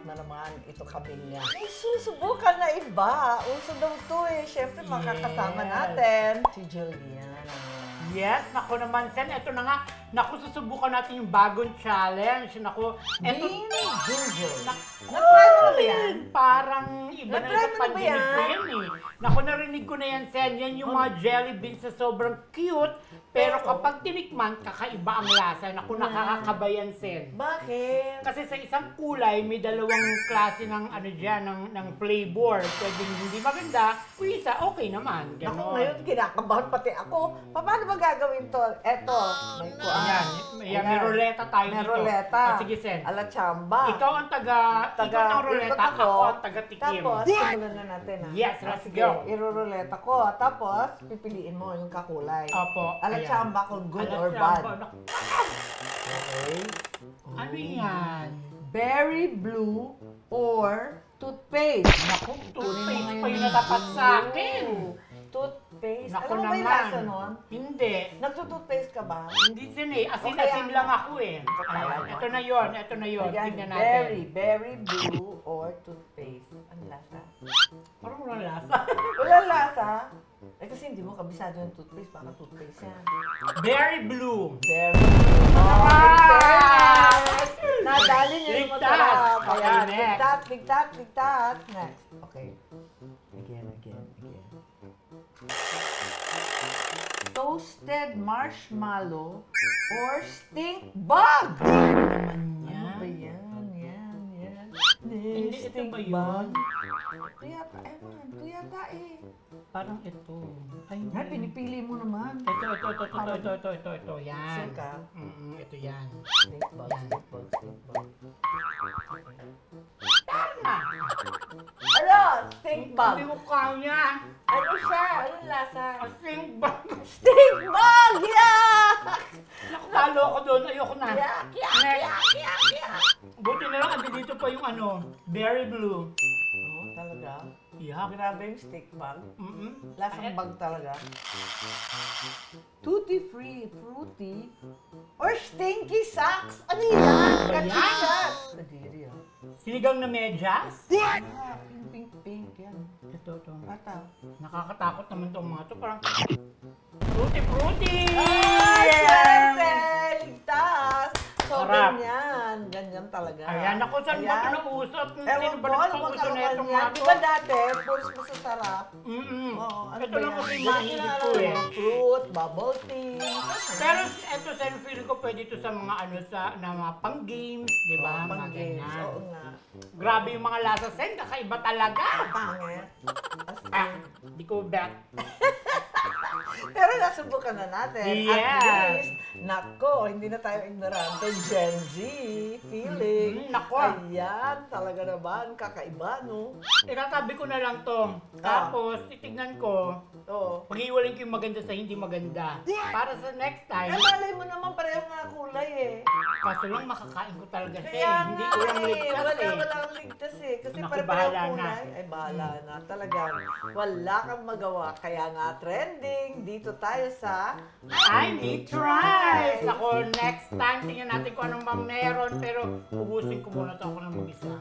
sarap na naman ito kabilya. May susubukan na iba. Uso daw to eh. Siyempre, makakasama natin si Juliana. Yes, naku naman, Sen. Ito na nga. Naku, susubukan natin yung bagong challenge. Naku, eto... Bean ginger. Na-try mo na ba yan? Parang iba na Na-try sa mo na ba pandinig ko yan? yan eh. Naku, narinig ko na yan, Sen. Yan yung mga jelly beans na sobrang cute. Pero kapag tinikman, kakaiba ang lasa. Naku, nakakakabayan, Sen. Bakit? Kasi sa isang kulay, may dalawang klase ng ano dyan, ng flavor. Pwedeng hindi maganda, o isa, okay naman. Ako Ganon. ngayon, kinakabahan pati ako. Paano ba gagawin to? Eto, may kuan. Ayan, may ruleta tayo May dito. ruleta. Ah, sige, Sen. Ala chamba. Ikaw ang ikaw ang ruleta, ikot ako ang taga-tikim. Tapos, simulan na natin ha. Yes, let's Sige, go. iruruleta ko. Tapos, pipiliin mo yung kakulay. Opo, Ala ayan. chamba kung good Ala or chamba, bad. naku. Okay. Ano yan? Berry blue or toothpaste. Naku, toothpaste pa yung natapat sa akin. Toothpaste. Naku Ano ba yung naman. lasa nun? Hindi. Nagtutoothpaste ka ba? Hindi, Sen eh. Okay, Asin-asin lang ako eh. talaga. Ayan, ito na yun. Ito na yun. Ayan, Tingnan natin. berry blue or toothpaste. Ang lasa? Parang walang lasa. Wala lasa. Eh kasi hindi mo kabisado yung toothpaste. Baka toothpaste yan. Berry blue. Berry blue. Ah! Nadali niyo yung Ligtas. masarap. Okay, Ayan, next. ligtat. Next. Okay. Again. Toasted marshmallow or stink bug? Ano ba yan? Yan. Hindi, ito Stink ba yun? bug. Ito yata eh. Parang ito. Ay, Ay, pinipili mo naman. Ito. Yan. Sure ka? Ito yan. Stink bug. Ano? Stink bug. Hindi ko kaya. Ano siya? Anong lasa? Stink bug. Stink bug! Yak! Nakapalo ako doon. Ayoko na. Yak! Next. Buti na lang, andi dito pa yung ano, berry blue. Oo, talaga? Yak. Grabe yung stink bug. Mm-mm. Lasang bug talaga. Tutti free, fruity, or stinky socks? Ano yan? Kachichas! Kadiri ah. Sinigang na medyas? Ah, pink. Yan. Ito. Ata. Nakakatakot naman itong mga ito. Parang fruity! Ay, syempre! Ligtas! So, Sarap. ganyan talaga. Ayan, ako saan ba ito Ayan. nausap? Ewan Sino ko, ba ano bang nagpauso na kalaman itong yan? mga Di ito? ba dati, pulse mo sa sarap? Oo, Ano ito ba lang yan? kasi Hindi mahilig ko ko eh. kilala. Fruit, bubble tea. Pero ito, sa feeling ko pwede ito sa mga ano, sa na mga pang-games, di ba? Mga Pang-games, ganyan. oo nga. Grabe yung mga lasa, Sen, kakaiba talaga. Pangit. Di ko bet. Pero nasubukan na natin. Yes. At least, nako, hindi na tayo ignorante. Gen Z feeling. Nako. Ayan, talaga naman, kakaiba, no? Itatabi ko na lang to. Tapos, titignan ko, Oo. pag-iwalin ko yung maganda sa hindi maganda. Para sa next time, Eh, malay mo naman pareho nga kulay eh. kaso lang makakain ko talaga siya Kaya eh. Hindi ko lang ligtas eh. Walang ligtas eh. Kasi Naku, pareho bahala na. kulay. Ay, bahala na. Talagang wala kang magawa. Kaya nga trending. Dito tayo sa I need tries! Ako, next time, tingnan natin kung anong bang meron. Pero, ubusin ko muna ito ako ng mag-isa.